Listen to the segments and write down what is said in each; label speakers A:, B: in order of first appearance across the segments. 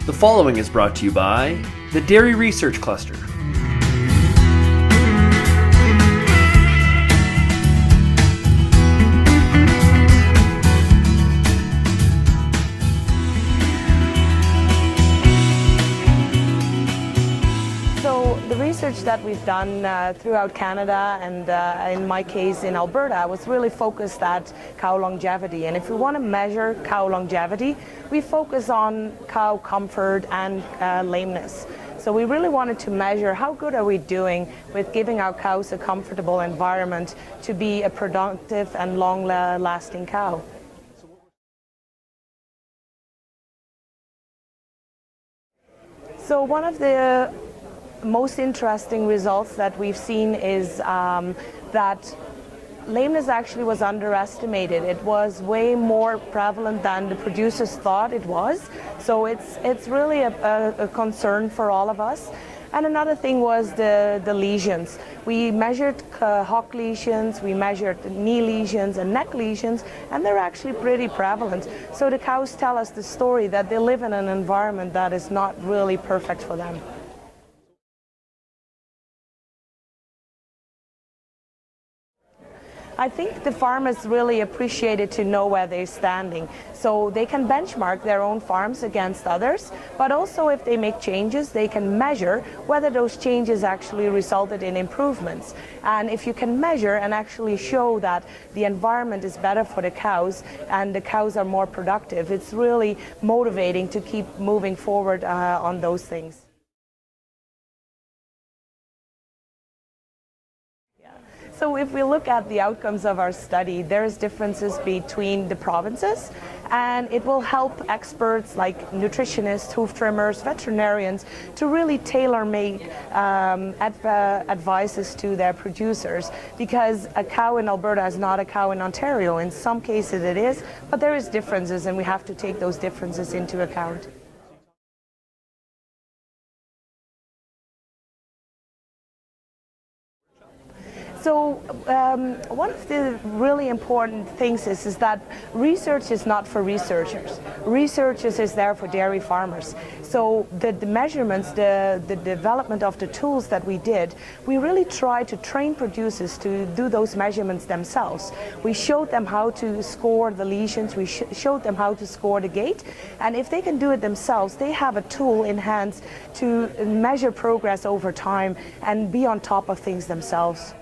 A: The following is brought to you by the Dairy Research Cluster.
B: Research that we've done throughout Canada and in my case in Alberta was really focused at cow longevity. And if we want to measure cow longevity, we focus on cow comfort and lameness. So we really wanted to measure how good are we doing with giving our cows a comfortable environment to be a productive and long-lasting cow. So one of the most interesting results that we've seen is that lameness actually was underestimated. It was way more prevalent than the producers thought it was. So it's really a concern for all of us. And another thing was the lesions. We measured hock lesions, we measured knee lesions and neck lesions, and they're actually pretty prevalent. So the cows tell us the story that they live in an environment that is not really perfect for them. I think the farmers really appreciated to know where they're standing, so they can benchmark their own farms against others, but also if they make changes, they can measure whether those changes actually resulted in improvements. And if you can measure and actually show that the environment is better for the cows and the cows are more productive, it's really motivating to keep moving forward on those things. So if we look at the outcomes of our study, there's differences between the provinces, and it will help experts like nutritionists, hoof trimmers, veterinarians to really tailor-make advices to their producers, because a cow in Alberta is not a cow in Ontario. In some cases it is, but there is differences, and we have to take those differences into account. So one of the really important things is that research is not for researchers. Research is there for dairy farmers. So the measurements, the development of the tools that we did, we really tried to train producers to do those measurements themselves. We showed them how to score the lesions, we showed them how to score the gait, and if they can do it themselves, they have a tool in hand to measure progress over time and be on top of things themselves.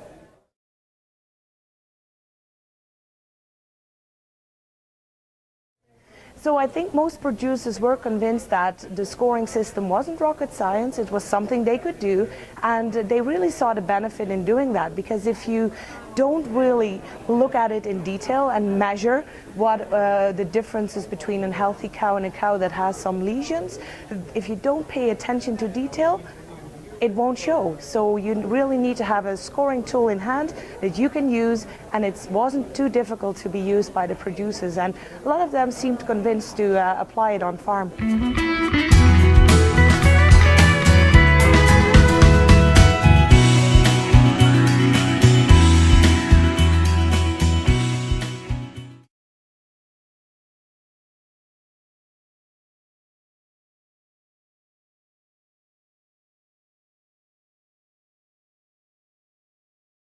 B: So I think most producers were convinced that the scoring system wasn't rocket science, it was something they could do, and they really saw the benefit in doing that, because if you don't really look at it in detail and measure what the differences between a healthy cow and a cow that has some lesions, if you don't pay attention to detail, it won't show. So you really need to have a scoring tool in hand that you can use, and it wasn't too difficult to be used by the producers, and a lot of them seemed convinced to apply it on farm.